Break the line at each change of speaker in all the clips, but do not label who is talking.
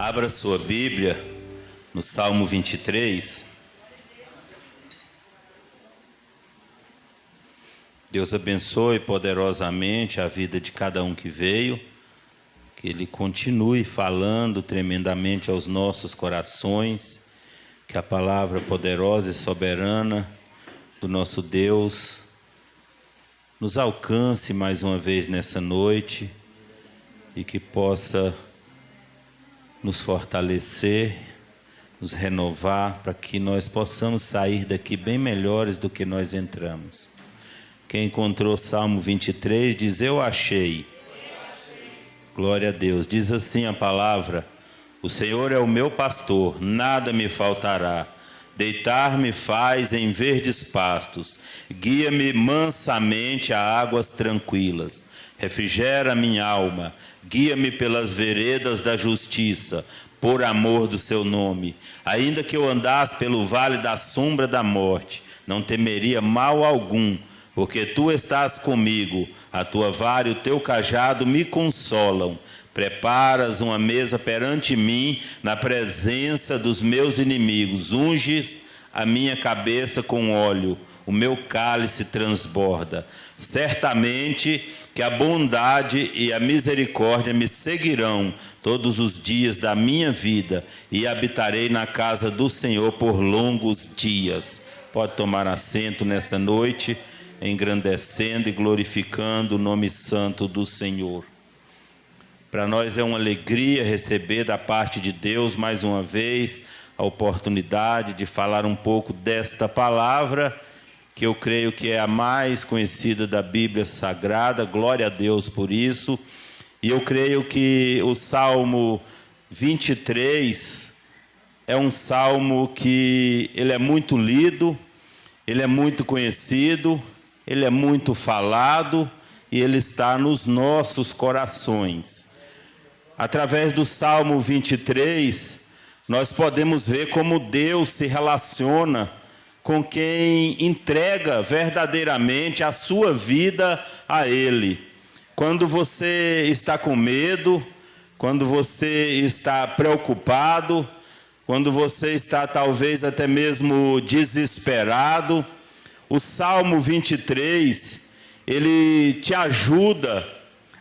Abra sua Bíblia no Salmo 23. Deus abençoe poderosamente a vida de cada um que veio, que Ele continue falando tremendamente aos nossos corações, que a palavra poderosa e soberana do nosso Deus nos alcance mais uma vez nessa noite e que possa nos fortalecer, nos renovar, para que nós possamos sair daqui bem melhores do que nós entramos. Quem encontrou Salmo 23 diz: eu achei. Glória a Deus. Diz assim a palavra: o Senhor é o meu pastor, nada me faltará. Deitar-me faz em verdes pastos, guia-me mansamente a águas tranquilas. Refrigera minha alma, guia-me pelas veredas da justiça, por amor do seu nome. Ainda que eu andasse pelo vale da sombra da morte, não temeria mal algum, porque tu estás comigo, a tua vara e o teu cajado me consolam. Preparas uma mesa perante mim, na presença dos meus inimigos. Unges a minha cabeça com óleo, o meu cálice transborda. Certamente que a bondade e a misericórdia me seguirão todos os dias da minha vida, e habitarei na casa do Senhor por longos dias. Pode tomar assento nessa noite, engrandecendo e glorificando o nome santo do Senhor. Para nós é uma alegria receber da parte de Deus mais uma vez a oportunidade de falar um pouco desta palavra, que eu creio que é a mais conhecida da Bíblia Sagrada. Glória a Deus por isso. E eu creio que o Salmo 23 é um salmo que ele é muito lido, ele é muito conhecido, ele é muito falado e ele está nos nossos corações. Através do Salmo 23, nós podemos ver como Deus se relaciona com quem entrega verdadeiramente a sua vida a Ele. Quando você está com medo, quando você está preocupado, quando você está talvez até mesmo desesperado, o Salmo 23, ele te ajuda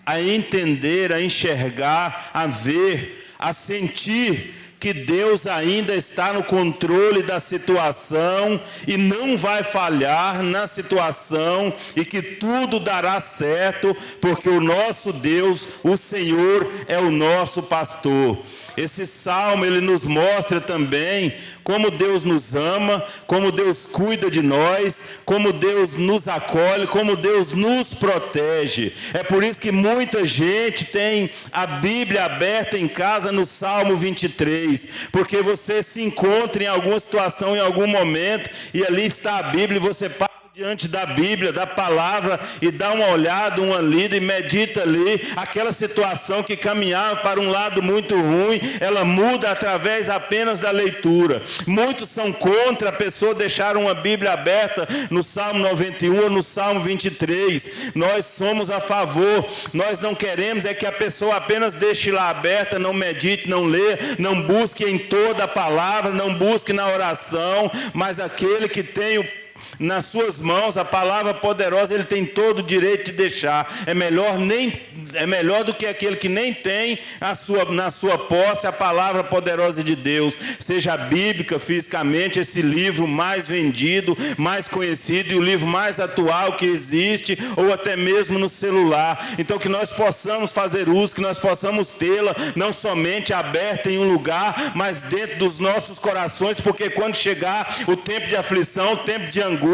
a entender, a enxergar, a ver, a sentir que Deus ainda está no controle da situação e não vai falhar na situação e que tudo dará certo, porque o nosso Deus, o Senhor, é o nosso pastor. Esse salmo, ele nos mostra também como Deus nos ama, como Deus cuida de nós, como Deus nos acolhe, como Deus nos protege. É por isso que muita gente tem a Bíblia aberta em casa no Salmo 23, porque você se encontra em alguma situação, em algum momento, e ali está a Bíblia, e você passa diante da Bíblia, da palavra, e dá uma olhada, uma lida, e medita ali. Aquela situação que caminhava para um lado muito ruim, ela muda através apenas da leitura. Muitos são contra a pessoa deixar uma Bíblia aberta no Salmo 91 ou no Salmo 23. Nós somos a favor. Nós não queremos é que a pessoa apenas deixe lá aberta, não medite, não lê, não busque em toda a palavra, não busque na oração, mas aquele que tem nas suas mãos a palavra poderosa, ele tem todo o direito de deixar. É melhor do que aquele que nem tem na sua posse a palavra poderosa de Deus, seja bíblica, fisicamente, esse livro mais vendido, mais conhecido e o livro mais atual que existe, ou até mesmo no celular. Então que nós possamos fazer uso, que nós possamos tê-la não somente aberta em um lugar, mas dentro dos nossos corações, porque quando chegar o tempo de aflição, o tempo de angústia,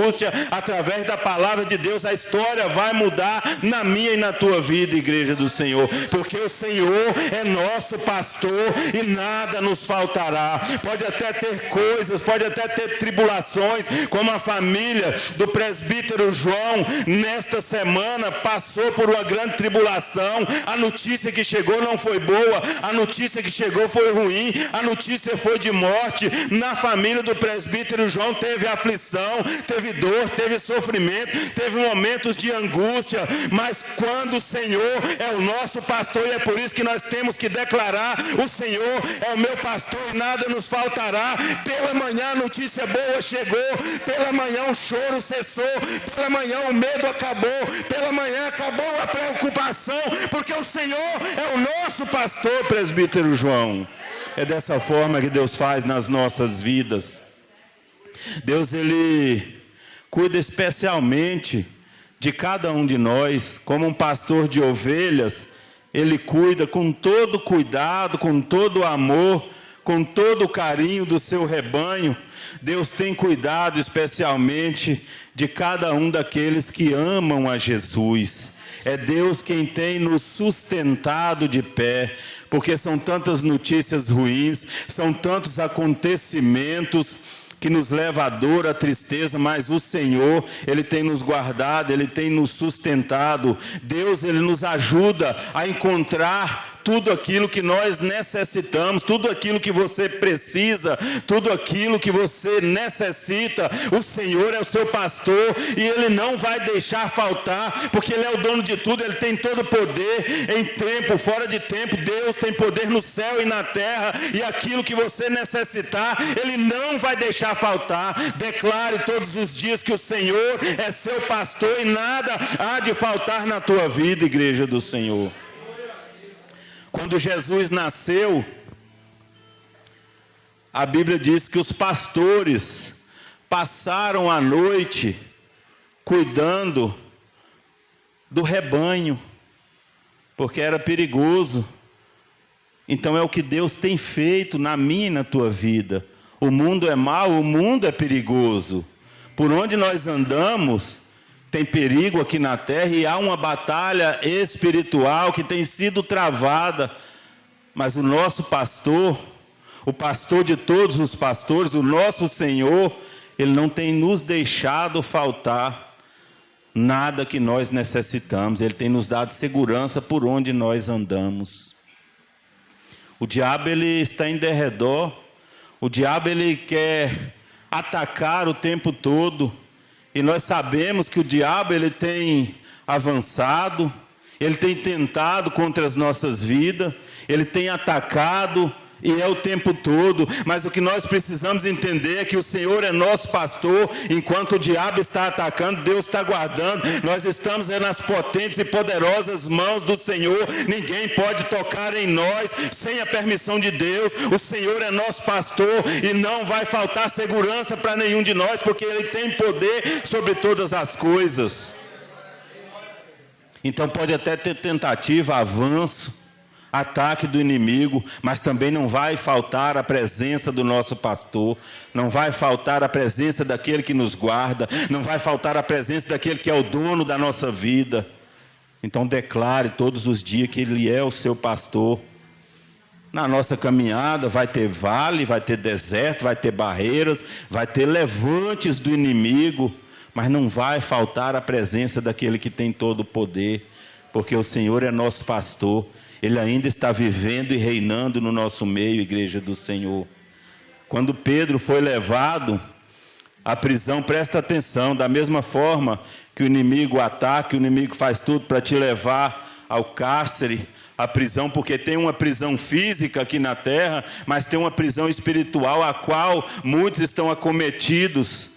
através da palavra de Deus, a história vai mudar na minha e na tua vida, igreja do Senhor, porque o Senhor é nosso pastor e nada nos faltará. Pode até ter coisas, pode até ter tribulações, como a família do presbítero João nesta semana passou por uma grande tribulação. A notícia que chegou não foi boa, a notícia que chegou foi ruim, a notícia foi de morte. Na família do presbítero João teve aflição, teve teve dor, teve sofrimento, teve momentos de angústia, mas quando o Senhor é o nosso pastor, e é por isso que nós temos que declarar: o Senhor é o meu pastor e nada nos faltará. Pela manhã a notícia boa chegou, pela manhã o choro cessou, pela manhã o medo acabou, pela manhã acabou a preocupação, porque o Senhor é o nosso pastor, presbítero João. É dessa forma que Deus faz nas nossas vidas. Deus, Ele cuida especialmente de cada um de nós, como um pastor de ovelhas. Ele cuida com todo cuidado, com todo amor, com todo o carinho do seu rebanho. Deus tem cuidado especialmente de cada um daqueles que amam a Jesus. É Deus quem tem nos sustentado de pé, porque são tantas notícias ruins, são tantos acontecimentos que nos levam à dor, à tristeza, mas o Senhor, Ele tem nos guardado, Ele tem nos sustentado. Deus, Ele nos ajuda a encontrar tudo aquilo que nós necessitamos, tudo aquilo que você precisa, tudo aquilo que você necessita. O Senhor é o seu pastor e Ele não vai deixar faltar, porque Ele é o dono de tudo, Ele tem todo o poder, em tempo, fora de tempo. Deus tem poder no céu e na terra, e aquilo que você necessitar, Ele não vai deixar faltar. Declare todos os dias que o Senhor é seu pastor e nada há de faltar na tua vida, igreja do Senhor. Quando Jesus nasceu, a Bíblia diz que os pastores passaram a noite cuidando do rebanho, porque era perigoso. Então é o que Deus tem feito na minha e na tua vida. O mundo é mau, o mundo é perigoso. Por onde nós andamos, tem perigo aqui na terra, e há uma batalha espiritual que tem sido travada. Mas o nosso pastor, o pastor de todos os pastores, o nosso Senhor, Ele não tem nos deixado faltar nada que nós necessitamos. Ele tem nos dado segurança por onde nós andamos. O diabo, ele está em derredor. O diabo, ele quer atacar o tempo todo. E nós sabemos que o diabo, ele tem avançado, ele tem tentado contra as nossas vidas, ele tem atacado, e é o tempo todo. Mas o que nós precisamos entender é que o Senhor é nosso pastor. Enquanto o diabo está atacando, Deus está guardando. Nós estamos nas potentes e poderosas mãos do Senhor. Ninguém pode tocar em nós sem a permissão de Deus. O Senhor é nosso pastor e não vai faltar segurança para nenhum de nós, porque Ele tem poder sobre todas as coisas. Então pode até ter tentativa, avanço, ataque do inimigo, mas também não vai faltar a presença do nosso pastor, não vai faltar a presença daquele que nos guarda, não vai faltar a presença daquele que é o dono da nossa vida. Então declare todos os dias que Ele é o seu pastor. Na nossa caminhada vai ter vale, vai ter deserto, vai ter barreiras, vai ter levantes do inimigo, mas não vai faltar a presença daquele que tem todo o poder, porque o Senhor é nosso pastor. Ele ainda está vivendo e reinando no nosso meio, igreja do Senhor. Quando Pedro foi levado à prisão, presta atenção, da mesma forma que o inimigo ataca, o inimigo faz tudo para te levar ao cárcere, à prisão, porque tem uma prisão física aqui na terra, mas tem uma prisão espiritual, a qual muitos estão acometidos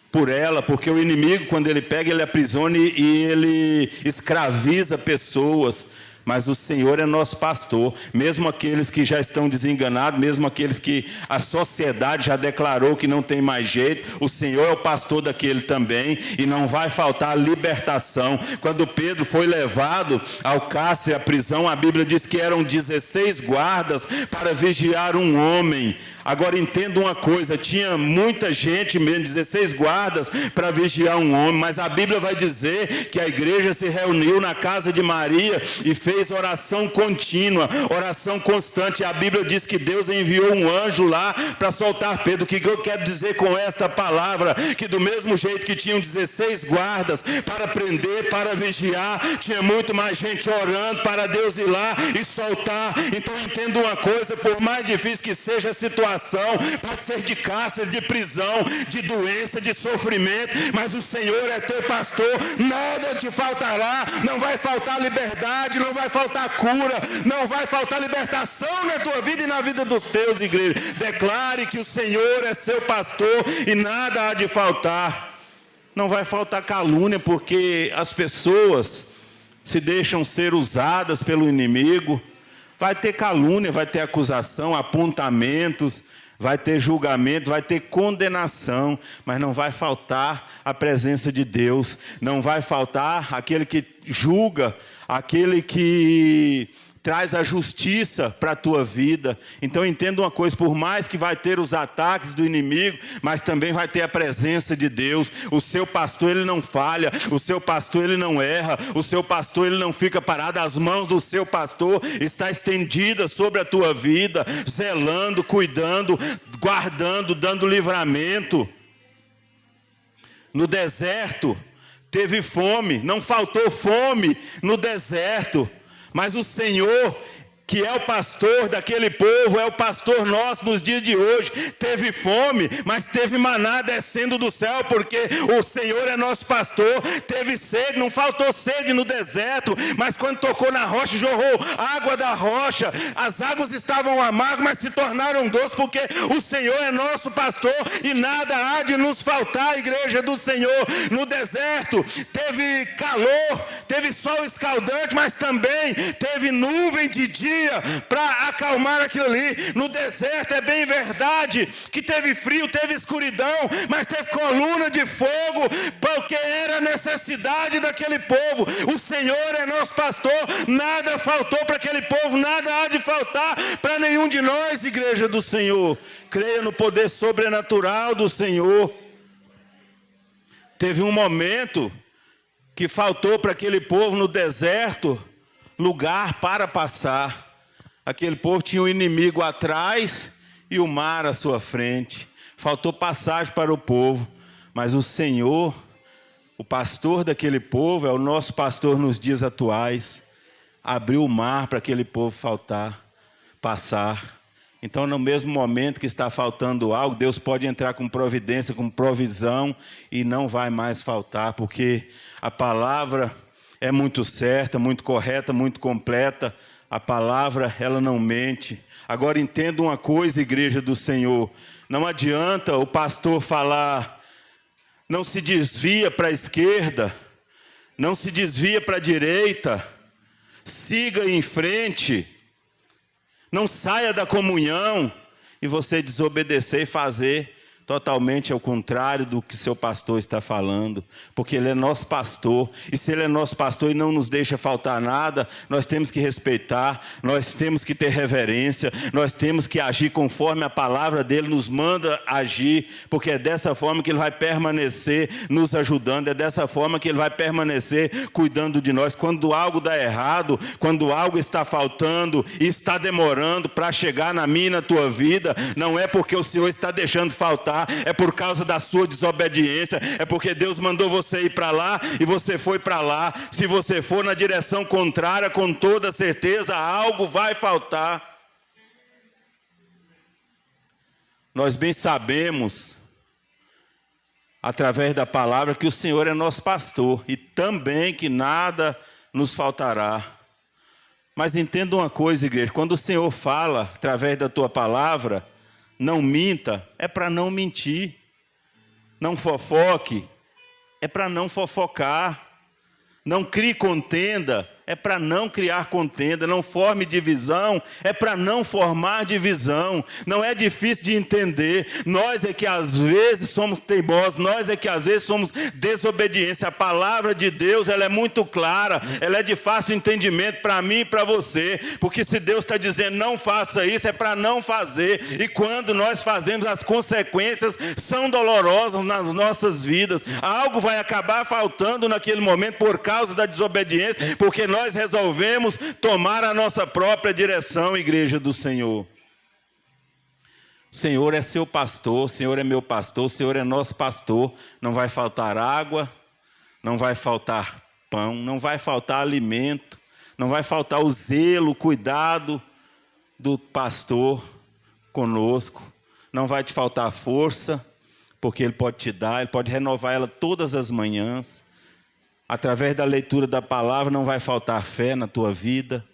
por ela, porque o inimigo, quando ele pega, ele aprisiona e ele escraviza pessoas. Mas o Senhor é nosso pastor, mesmo aqueles que já estão desenganados, mesmo aqueles que a sociedade já declarou que não tem mais jeito, o Senhor é o pastor daquele também, e não vai faltar libertação. Quando Pedro foi levado ao cárcere, à prisão, a Bíblia diz que eram 16 guardas para vigiar um homem. Agora entenda uma coisa, tinha muita gente mesmo, 16 guardas para vigiar um homem, mas a Bíblia vai dizer que a igreja se reuniu na casa de Maria e fez fez oração contínua, oração constante. A Bíblia diz que Deus enviou um anjo lá para soltar Pedro. O que eu quero dizer com esta palavra? Que do mesmo jeito que tinham 16 guardas para prender, para vigiar, tinha muito mais gente orando para Deus ir lá e soltar. Então entenda uma coisa, por mais difícil que seja a situação, pode ser de cárcere, de prisão, de doença, de sofrimento, mas o Senhor é teu pastor, nada te faltará, não vai faltar liberdade, não vai faltar cura, não vai faltar libertação na tua vida e na vida dos teus, igreja. Declare que o Senhor é seu pastor e nada há de faltar. Não vai faltar calúnia, porque as pessoas se deixam ser usadas pelo inimigo. Vai ter calúnia, vai ter acusação, apontamentos, vai ter julgamento, vai ter condenação, mas não vai faltar a presença de Deus, não vai faltar aquele que julga, aquele que traz a justiça para a tua vida. Então entenda uma coisa, por mais que vai ter os ataques do inimigo, mas também vai ter a presença de Deus. O seu pastor, ele não falha, o seu pastor, ele não erra, o seu pastor, ele não fica parado. As mãos do seu pastor estão estendidas sobre a tua vida, zelando, cuidando, guardando, dando livramento. No deserto teve fome, não faltou fome no deserto. Mas o Senhor, que é o pastor daquele povo, é o pastor nosso nos dias de hoje. Teve fome, mas teve maná descendo do céu, porque o Senhor é nosso pastor. Teve sede, não faltou sede no deserto, mas quando tocou na rocha, jorrou água da rocha. As águas estavam amargas, mas se tornaram doces, porque o Senhor é nosso pastor e nada há de nos faltar, igreja do Senhor. No deserto teve calor, teve sol escaldante, mas também teve nuvem de dia para acalmar aquilo ali. No deserto é bem verdade que teve frio, teve escuridão, mas teve coluna de fogo, porque era a necessidade daquele povo. O Senhor é nosso pastor, nada faltou para aquele povo, nada há de faltar para nenhum de nós, igreja do Senhor. Creia no poder sobrenatural do Senhor. Teve um momento que faltou para aquele povo no deserto lugar para passar. Aquele povo tinha um inimigo atrás e o mar à sua frente. Faltou passagem para o povo, mas o Senhor, o pastor daquele povo, é o nosso pastor nos dias atuais, abriu o mar para aquele povo passar. Então, no mesmo momento que está faltando algo, Deus pode entrar com providência, com provisão, e não vai mais faltar, porque a palavra é muito certa, muito correta, muito completa. A palavra, ela não mente. Agora entenda uma coisa, igreja do Senhor. Não adianta o pastor falar, não se desvia para a esquerda, não se desvia para a direita, siga em frente, não saia da comunhão, e você desobedecer e fazer totalmente ao contrário do que seu pastor está falando, porque ele é nosso pastor, e se ele é nosso pastor e não nos deixa faltar nada, nós temos que respeitar, nós temos que ter reverência, nós temos que agir conforme a palavra dele nos manda agir, porque é dessa forma que ele vai permanecer nos ajudando, é dessa forma que ele vai permanecer cuidando de nós. Quando algo dá errado, quando algo está faltando e está demorando para chegar na minha e na tua vida, não é porque o Senhor está deixando faltar, é por causa da sua desobediência, é porque Deus mandou você ir para lá e você foi para lá. Se você for na direção contrária, com toda certeza algo vai faltar. Nós bem sabemos, através da palavra, que o Senhor é nosso pastor e também que nada nos faltará. Mas entenda uma coisa, igreja, quando o Senhor fala através da tua palavra, não minta, é para não mentir. Não fofoque, é para não fofocar. Não crie contenda, é para não criar contenda. Não forme divisão, é para não formar divisão. Não é difícil de entender. Nós é que às vezes somos teimosos, nós é que às vezes somos desobedientes. A palavra de Deus, ela é muito clara, ela é de fácil entendimento para mim e para você, porque se Deus está dizendo não faça isso, é para não fazer. E quando nós fazemos, as consequências são dolorosas nas nossas vidas. Algo vai acabar faltando naquele momento por causa da desobediência, porque nós resolvemos tomar a nossa própria direção, igreja do Senhor. O Senhor é seu pastor, o Senhor é meu pastor, o Senhor é nosso pastor. Não vai faltar água, não vai faltar pão, não vai faltar alimento, não vai faltar o zelo, o cuidado do pastor conosco. Não vai te faltar força, porque Ele pode te dar, Ele pode renovar ela todas as manhãs. Através da leitura da palavra não vai faltar fé na tua vida.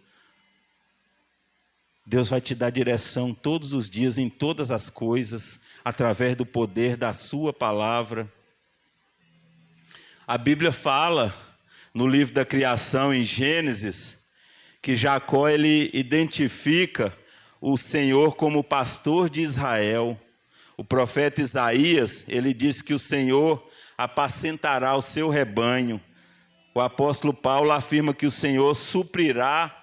Deus vai te dar direção todos os dias em todas as coisas, através do poder da sua palavra. A Bíblia fala, no livro da criação, em Gênesis, que Jacó ele identifica o Senhor como pastor de Israel. O profeta Isaías, ele diz que o Senhor apacentará o seu rebanho. O apóstolo Paulo afirma que o Senhor suprirá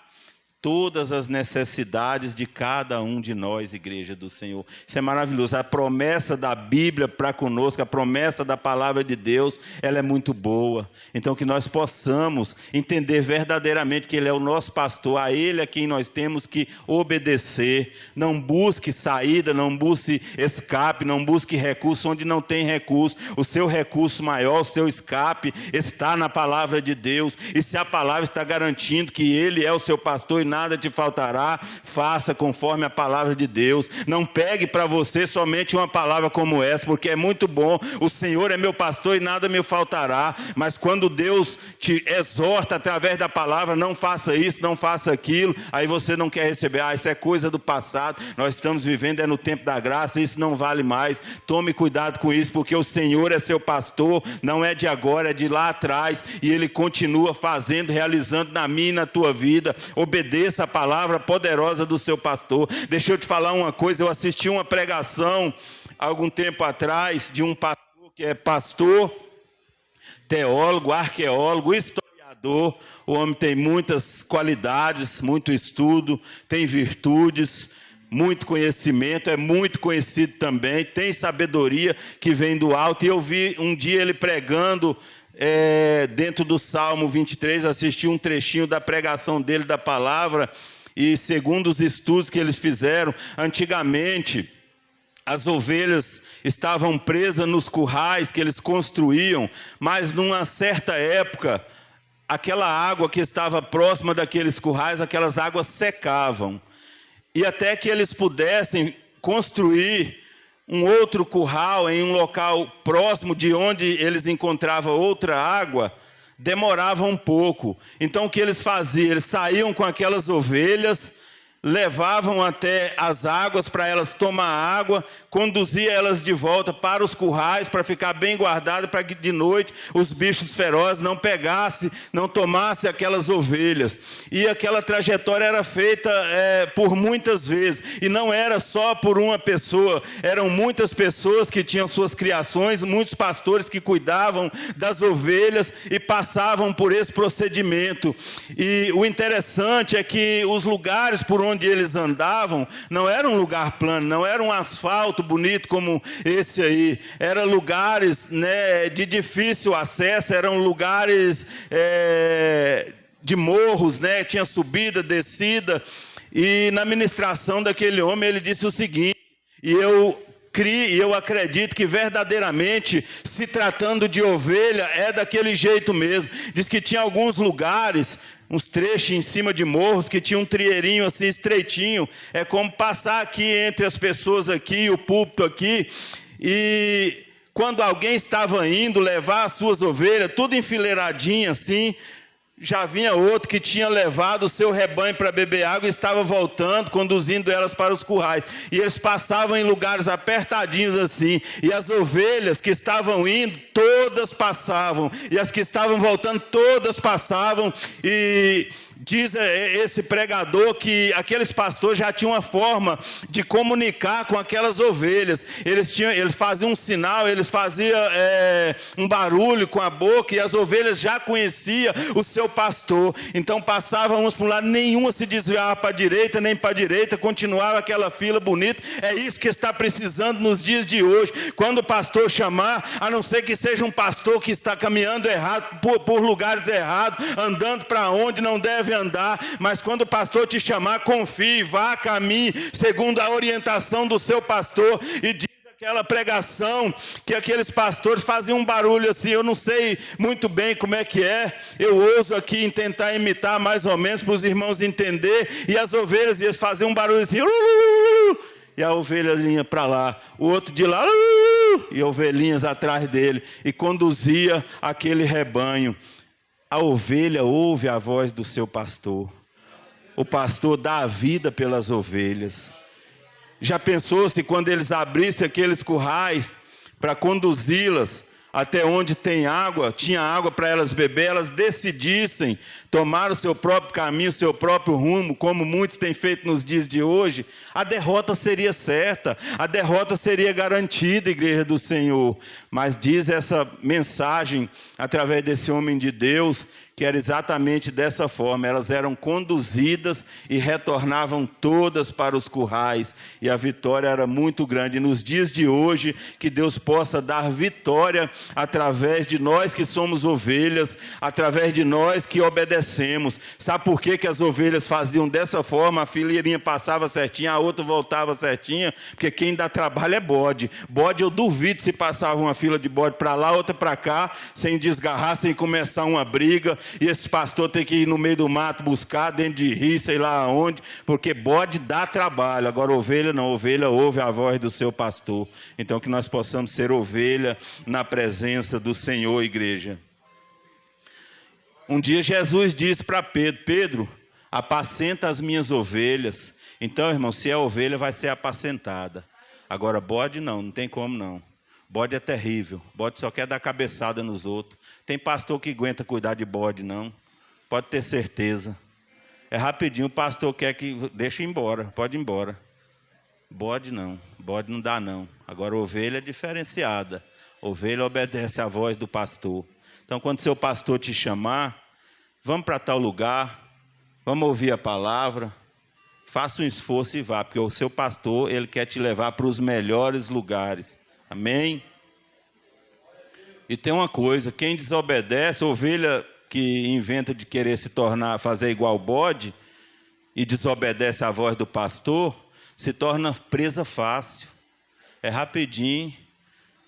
todas as necessidades de cada um de nós, igreja do Senhor. Isso é maravilhoso. A promessa da Bíblia para conosco, a promessa da palavra de Deus, ela é muito boa. Então que nós possamos entender verdadeiramente que Ele é o nosso pastor, a Ele é quem nós temos que obedecer. Não busque saída, não busque escape, não busque recurso onde não tem recurso. O seu recurso maior, o seu escape está na palavra de Deus. E se a palavra está garantindo que Ele é o seu pastor e nada te faltará, faça conforme a palavra de Deus. Não pegue para você somente uma palavra como essa, porque é muito bom, o Senhor é meu pastor e nada me faltará, mas quando Deus te exorta através da palavra, não faça isso, não faça aquilo, aí você não quer receber, isso é coisa do passado, nós estamos vivendo no tempo da graça, isso não vale mais. Tome cuidado com isso, porque o Senhor é seu pastor, não é de agora, é de lá atrás, e Ele continua fazendo, realizando na minha e na tua vida. Obedeça a palavra poderosa do seu pastor. Deixa eu te falar uma coisa, eu assisti uma pregação algum tempo atrás de um pastor que é pastor, teólogo, arqueólogo, historiador. O homem tem muitas qualidades, muito estudo, tem virtudes, muito conhecimento, é muito conhecido também, tem sabedoria que vem do alto. E eu vi um dia ele pregando dentro do Salmo 23, assisti um trechinho da pregação dele, da palavra, e segundo os estudos que eles fizeram, antigamente as ovelhas estavam presas nos currais que eles construíam, mas numa certa época, aquela água que estava próxima daqueles currais, aquelas águas secavam, e até que eles pudessem construir um outro curral em um local próximo de onde eles encontravam outra água, demorava um pouco. Então o que eles faziam? Eles saíam com aquelas ovelhas, levavam até as águas para elas tomar água, conduzia elas de volta para os currais para ficar bem guardado, para que de noite os bichos ferozes não pegassem, não tomassem aquelas ovelhas. E aquela trajetória era feita por muitas vezes, e não era só por uma pessoa, eram muitas pessoas que tinham suas criações, muitos pastores que cuidavam das ovelhas e passavam por esse procedimento. E o interessante é que os lugares por onde eles andavam não era um lugar plano, não era um asfalto bonito como esse aí, eram lugares, de difícil acesso, eram lugares de morros, tinha subida, descida. E na ministração daquele homem ele disse o seguinte, e eu acredito que verdadeiramente, se tratando de ovelha, é daquele jeito mesmo. Diz que tinha alguns lugares, uns trechos em cima de morros, que tinha um trieirinho assim estreitinho, é como passar aqui entre as pessoas aqui, o púlpito aqui, e quando alguém estava indo levar as suas ovelhas, tudo enfileiradinho assim, já vinha outro que tinha levado o seu rebanho para beber água e estava voltando, conduzindo elas para os currais. E eles passavam em lugares apertadinhos assim. E as ovelhas que estavam indo, todas passavam. E as que estavam voltando, todas passavam. E Diz esse pregador que aqueles pastores já tinham uma forma de comunicar com aquelas ovelhas. Eles faziam um sinal, eles faziam um barulho com a boca, e as ovelhas já conheciam o seu pastor. Então passavam uns para um lado, nenhuma se desviava para a direita nem para a direita, continuava aquela fila bonita. É isso que está precisando nos dias de hoje. Quando o pastor chamar, a não ser que seja um pastor que está caminhando errado, por lugares errados, andando para onde não deve andar, mas quando o pastor te chamar, confie, vá, caminhe segundo a orientação do seu pastor. E diz aquela pregação que aqueles pastores faziam um barulho assim, eu não sei muito bem como é que é, eu ouso aqui tentar imitar mais ou menos para os irmãos entender, e as ovelhas, eles faziam um barulho assim, e a ovelhinha para lá, o outro de lá, e ovelhinhas atrás dele, e conduzia aquele rebanho. A ovelha ouve a voz do seu pastor. O pastor dá a vida pelas ovelhas. Já pensou se quando eles abrissem aqueles currais para conduzi-las até onde tem água, tinha água para elas beber, elas decidissem tomar o seu próprio caminho, o seu próprio rumo, como muitos têm feito nos dias de hoje, a derrota seria certa, a derrota seria garantida, igreja do Senhor. Mas diz essa mensagem, através desse homem de Deus, que era exatamente dessa forma, elas eram conduzidas e retornavam todas para os currais, e a vitória era muito grande. E nos dias de hoje, que Deus possa dar vitória através de nós que somos ovelhas, através de nós que obedecemos. Sabe por que as ovelhas faziam dessa forma? A fileirinha passava certinha, a outra voltava certinha, porque quem dá trabalho é bode. Bode, eu duvido se passava uma fila de bode para lá, outra para cá, sem desgarrar, sem começar uma briga. E esse pastor tem que ir no meio do mato buscar, dentro de rio, sei lá onde, porque bode dá trabalho. Agora ovelha não, ovelha ouve a voz do seu pastor. Então que nós possamos ser ovelha na presença do Senhor, igreja. Um dia Jesus disse para Pedro, Pedro, apacenta as minhas ovelhas. Então, irmão, se é ovelha, vai ser apacentada. Agora bode não tem como não. Bode é terrível, bode só quer dar cabeçada nos outros. Tem pastor que aguenta cuidar de bode, não. Pode ter certeza. É rapidinho, o pastor quer que... Deixa ir embora, pode ir embora. Bode não dá não. Agora ovelha é diferenciada. Ovelha obedece à voz do pastor. Então quando seu pastor te chamar, vamos para tal lugar, vamos ouvir a palavra, faça um esforço e vá, porque o seu pastor, ele quer te levar para os melhores lugares. Amém? E tem uma coisa, quem desobedece, ovelha que inventa de querer se tornar, fazer igual bode, e desobedece à voz do pastor, se torna presa fácil. É rapidinho,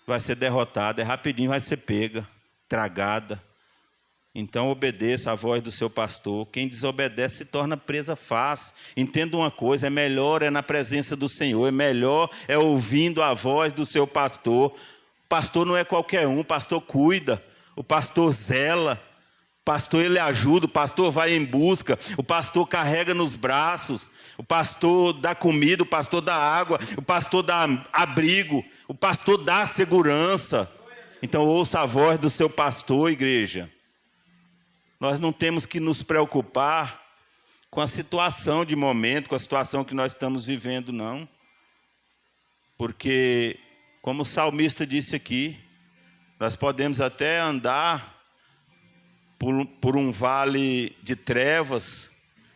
vai ser derrotada, é rapidinho, vai ser pega, tragada. Então obedeça à voz do seu pastor. Quem desobedece se torna presa fácil. Entenda uma coisa, é melhor na presença do Senhor, é melhor ouvindo a voz do seu pastor. O pastor não é qualquer um, o pastor cuida, o pastor zela, o pastor ele ajuda, o pastor vai em busca, o pastor carrega nos braços, o pastor dá comida, o pastor dá água, o pastor dá abrigo, o pastor dá segurança. Então ouça a voz do seu pastor, igreja. Nós não temos que nos preocupar com a situação de momento, com a situação que nós estamos vivendo, não. Porque, como o salmista disse aqui, nós podemos até andar por um vale de trevas,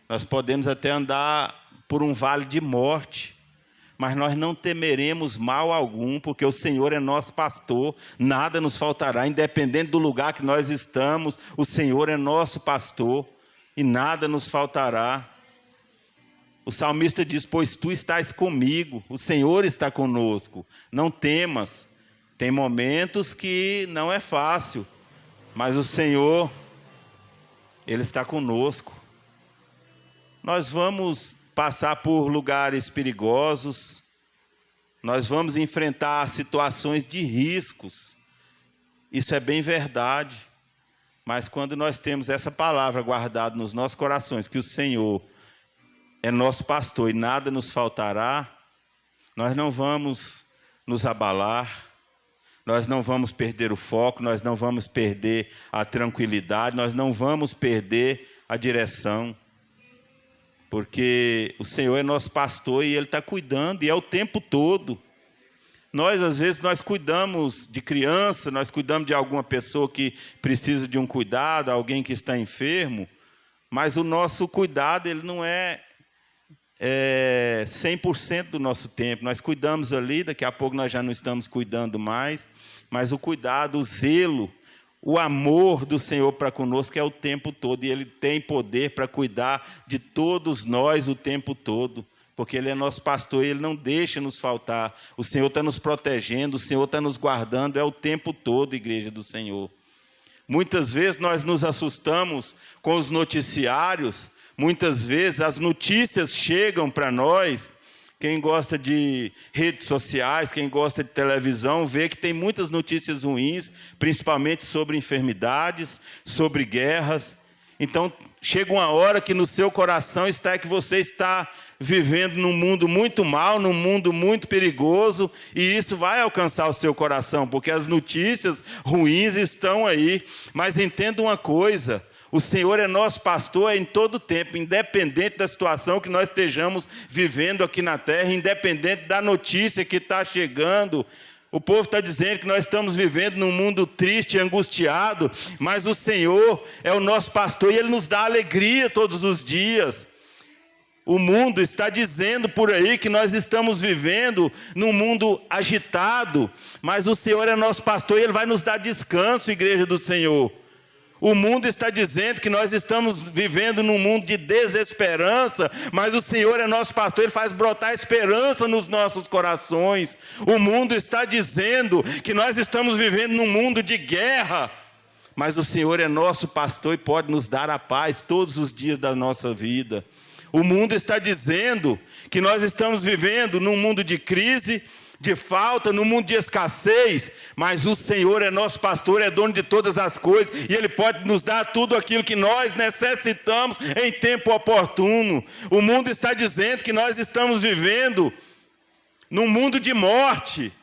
nós podemos até andar por um vale de morte, mas nós não temeremos mal algum, porque o Senhor é nosso pastor, nada nos faltará, independente do lugar que nós estamos, o Senhor é nosso pastor, e nada nos faltará. O salmista diz, pois tu estás comigo, o Senhor está conosco, não temas. Tem momentos que não é fácil, mas o Senhor, Ele está conosco. Nós vamos passar por lugares perigosos, nós vamos enfrentar situações de riscos, isso é bem verdade, mas quando nós temos essa palavra guardada nos nossos corações, que o Senhor é nosso pastor e nada nos faltará, nós não vamos nos abalar, nós não vamos perder o foco, nós não vamos perder a tranquilidade, nós não vamos perder a direção. porque o Senhor é nosso pastor e Ele está cuidando, e é o tempo todo. Às vezes, nós cuidamos de criança, nós cuidamos de alguma pessoa que precisa de um cuidado, alguém que está enfermo, mas o nosso cuidado ele não é 100% do nosso tempo. Nós cuidamos ali, daqui a pouco nós já não estamos cuidando mais, mas o cuidado, o zelo, o amor do Senhor para conosco é o tempo todo, e Ele tem poder para cuidar de todos nós o tempo todo, porque Ele é nosso pastor e Ele não deixa nos faltar. O Senhor está nos protegendo, o Senhor está nos guardando, é o tempo todo, igreja do Senhor. Muitas vezes nós nos assustamos com os noticiários, muitas vezes as notícias chegam para nós. Quem gosta de redes sociais, quem gosta de televisão, vê que tem muitas notícias ruins, principalmente sobre enfermidades, sobre guerras. Então, chega uma hora que no seu coração está que você está vivendo num mundo muito mau, num mundo muito perigoso, e isso vai alcançar o seu coração, porque as notícias ruins estão aí. Mas entenda uma coisa: o Senhor é nosso pastor em todo tempo, independente da situação que nós estejamos vivendo aqui na terra, independente da notícia que está chegando. O povo está dizendo que nós estamos vivendo num mundo triste, angustiado, mas o Senhor é o nosso pastor e Ele nos dá alegria todos os dias. O mundo está dizendo por aí que nós estamos vivendo num mundo agitado, mas o Senhor é nosso pastor e Ele vai nos dar descanso, igreja do Senhor. O mundo está dizendo que nós estamos vivendo num mundo de desesperança, mas o Senhor é nosso pastor, Ele faz brotar esperança nos nossos corações. O mundo está dizendo que nós estamos vivendo num mundo de guerra, mas o Senhor é nosso pastor e pode nos dar a paz todos os dias da nossa vida. O mundo está dizendo que nós estamos vivendo num mundo de crise, de falta, num mundo de escassez, mas o Senhor é nosso pastor, é dono de todas as coisas, e Ele pode nos dar tudo aquilo que nós necessitamos em tempo oportuno. O mundo está dizendo que nós estamos vivendo num mundo de morte,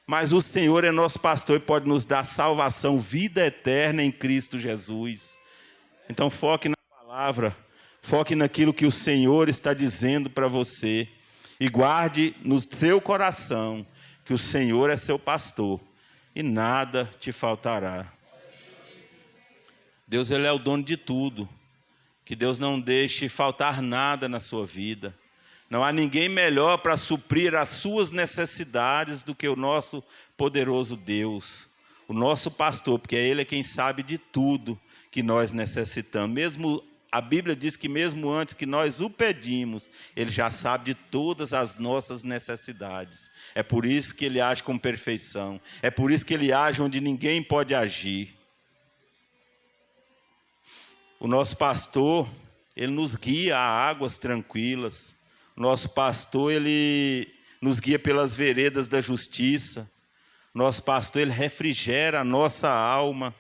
mas o Senhor é nosso pastor e pode nos dar salvação, vida eterna em Cristo Jesus. Então foque na palavra, foque naquilo que o Senhor está dizendo para você. E guarde no seu coração que o Senhor é seu pastor e nada te faltará. Deus, Ele é o dono de tudo. Que Deus não deixe faltar nada na sua vida. Não há ninguém melhor para suprir as suas necessidades do que o nosso poderoso Deus, o nosso pastor, porque Ele é quem sabe de tudo que nós necessitamos. Mesmo a Bíblia diz que mesmo antes que nós o pedimos, Ele já sabe de todas as nossas necessidades. É por isso que Ele age com perfeição. É por isso que Ele age onde ninguém pode agir. O nosso pastor, Ele nos guia a águas tranquilas. O nosso pastor, Ele nos guia pelas veredas da justiça. O nosso pastor, Ele refrigera a nossa alma.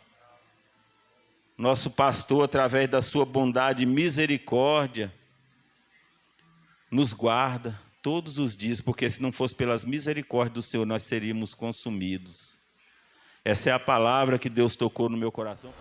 Nosso pastor, através da sua bondade e misericórdia, nos guarda todos os dias, porque se não fosse pelas misericórdias do Senhor, nós seríamos consumidos. Essa é a palavra que Deus tocou no meu coração.